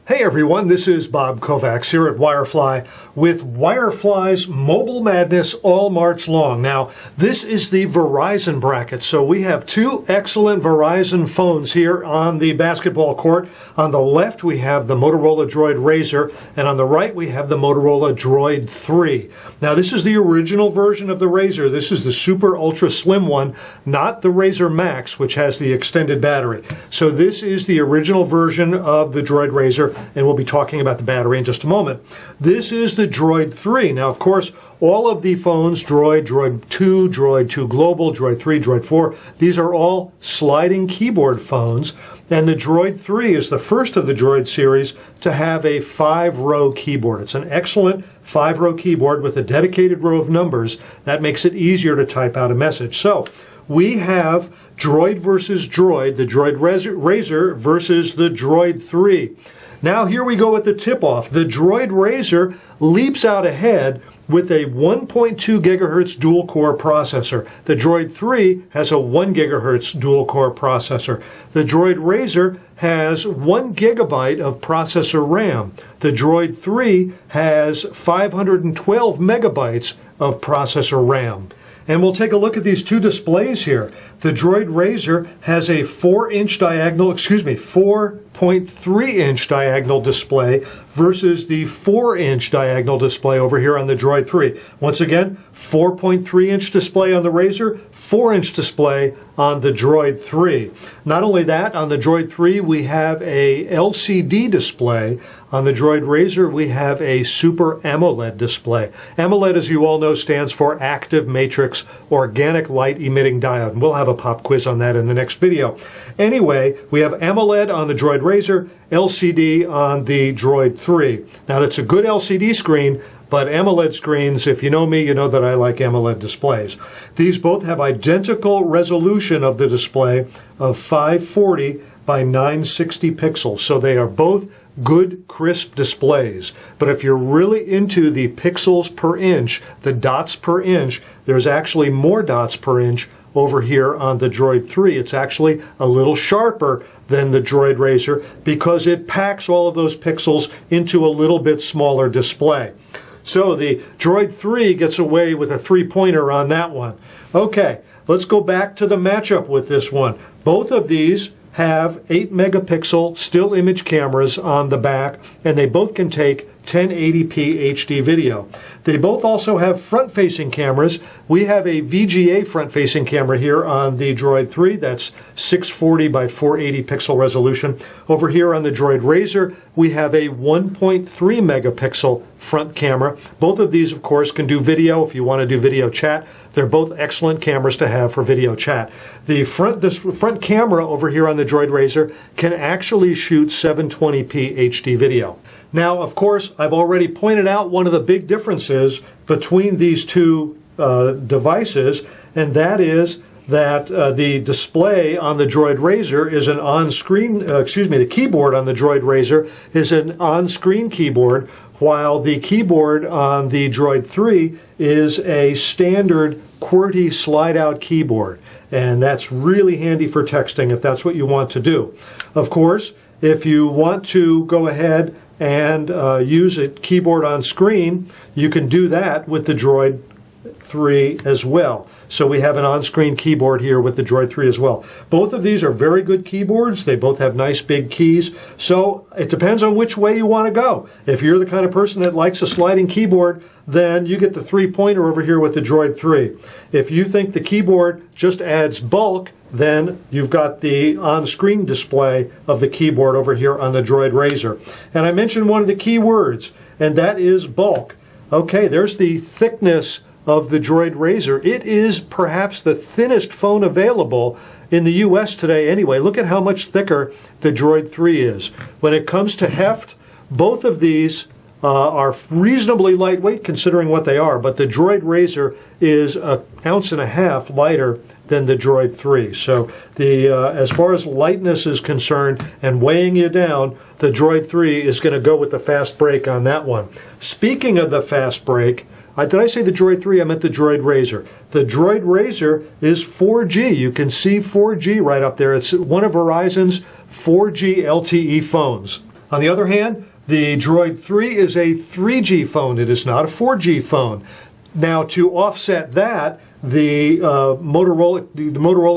Hey everyone, this is Bob Kovacs here at Wirefly with Wirefly's Mobile Madness all March long. Now, this is the Verizon bracket, so we have two excellent Verizon phones here on the basketball court. On the left, we have the Motorola DROID RAZR, and on the right, we have the Motorola DROID 3. Now, this is the original version of the RAZR. This is the super ultra slim one, not the RAZR Max, which has the extended battery. So this is the original version of the DROID RAZR, and we'll be talking about the battery in just a moment. This is the DROID 3. Now, of course, all of the phones, DROID, DROID 2, DROID 2 Global, DROID 3, DROID 4, these are all sliding keyboard phones, and the DROID 3 is the first of the DROID series to have a 5-row keyboard. It's an excellent 5-row keyboard with a dedicated row of numbers. That makes it easier to type out a message. So, we have DROID versus DROID, the DROID RAZR versus the DROID 3. Now here we go with the tip-off. The DROID RAZR leaps out ahead with a 1.2 gigahertz dual-core processor. The DROID 3 has a 1 gigahertz dual-core processor. The DROID RAZR has 1 gigabyte of processor RAM. The DROID 3 has 512 megabytes of processor RAM. And we'll take a look at these two displays here. The DROID RAZR has a 4.3-inch diagonal display versus the 4-inch diagonal display over here on the DROID 3. Once again, 4.3-inch display on the RAZR, 4-inch display on the DROID 3. Not only that, on the DROID 3 we have a LCD display. On the DROID RAZR we have a Super AMOLED display. AMOLED, as you all know, stands for Active Matrix Organic Light Emitting Diode. And we'll have a pop quiz on that in the next video. Anyway, we have AMOLED on the DROID RAZR, LCD on the DROID 3. Now that's a good LCD screen, but AMOLED screens, if you know me, you know that I like AMOLED displays. These both have identical resolution of the display of 540 by 960 pixels. So they are both good, crisp displays. But if you're really into the pixels per inch, the dots per inch, there's actually more dots per inch over here on the DROID 3. It's actually a little sharper than the DROID RAZR because it packs all of those pixels into a little bit smaller display. So the DROID 3 gets away with a 3-pointer on that one. Okay, let's go back to the matchup with this one. Both of these have 8 megapixel still image cameras on the back, and they both can take 1080p HD video. They both also have front-facing cameras. We have a VGA front-facing camera here on the DROID 3. That's 640 by 480 pixel resolution. Over here on the DROID RAZR, we have a 1.3 megapixel front camera. Both of these, of course, can do video if you want to do video chat. They're both excellent cameras to have for video chat. This front camera over here on the DROID RAZR can actually shoot 720p HD video. Now, of course, I've already pointed out one of the big differences between these two devices, and that is that the display on the DROID RAZR is an on-screen, the keyboard on the DROID RAZR is an on-screen keyboard, while the keyboard on the DROID 3 is a standard QWERTY slide-out keyboard. And that's really handy for texting if that's what you want to do. Of course, if you want to go ahead and use a keyboard on screen, you can do that with the DROID 3 as well. So we have an on-screen keyboard here with the DROID 3 as well. Both of these are very good keyboards. They both have nice big keys. So it depends on which way you want to go. If you're the kind of person that likes a sliding keyboard, then you get the 3-pointer over here with the DROID 3. If you think the keyboard just adds bulk, then you've got the on-screen display of the keyboard over here on the DROID RAZR. And I mentioned one of the key words, and that is bulk. Okay, there's the thickness of the DROID RAZR. It is perhaps the thinnest phone available in the US today anyway. Look at how much thicker the DROID 3 is. When it comes to heft, both of these are reasonably lightweight considering what they are, but the DROID RAZR is 1.5 ounces lighter than the DROID 3. So as far as lightness is concerned and weighing you down, the DROID 3 is going to go with the fast break on that one. Speaking of the fast break, did I say the DROID 3? I meant the DROID RAZR. The DROID RAZR is 4G. You can see 4G right up there. It's one of Verizon's 4G LTE phones. On the other hand, the Droid 3 is a 3G phone. It is not a 4G phone. Now, to offset that, the Motorola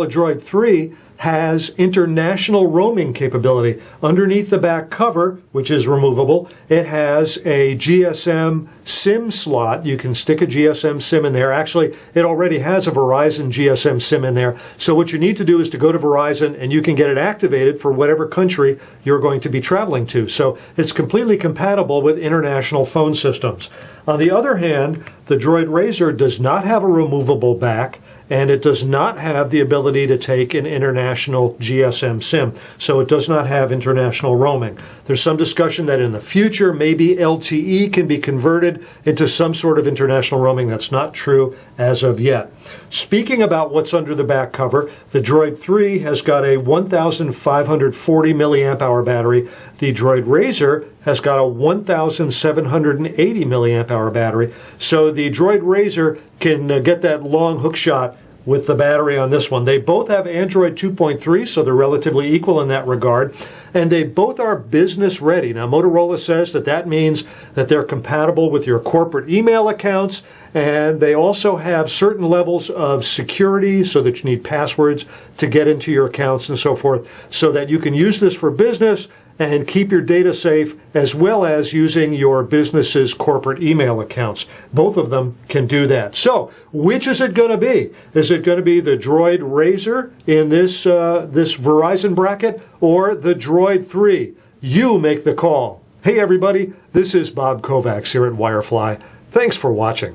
Droid 3 has international roaming capability. Underneath the back cover, which is removable, it has a GSM SIM slot. You can stick a GSM SIM in there. Actually, it already has a Verizon GSM SIM in there. So what you need to do is to go to Verizon and you can get it activated for whatever country you're going to be traveling to. So it's completely compatible with international phone systems. On the other hand, the Droid RAZR does not have a removable back, and it does not have the ability to take an international GSM SIM, so it does not have international roaming. There's some discussion that in the future maybe LTE can be converted into some sort of international roaming. That's not true as of yet. Speaking about what's under the back cover, the Droid 3 has got a 1,540 milliamp hour battery. The Droid RAZR has got a 1,780 milliamp hour battery. So the Droid RAZR can get that long hook shot with the battery on this one. They both have Android 2.3, so they're relatively equal in that regard. And they both are business ready. Now, Motorola says that that means that they're compatible with your corporate email accounts, and they also have certain levels of security so that you need passwords to get into your accounts and so forth, so that you can use this for business and keep your data safe, as well as using your business's corporate email accounts. Both of them can do that. So, which is it going to be? Is it going to be the Droid RAZR in this Verizon bracket, or the Droid 3? You make the call. Hey everybody, this is Bob Kovacs here at Wirefly. Thanks for watching.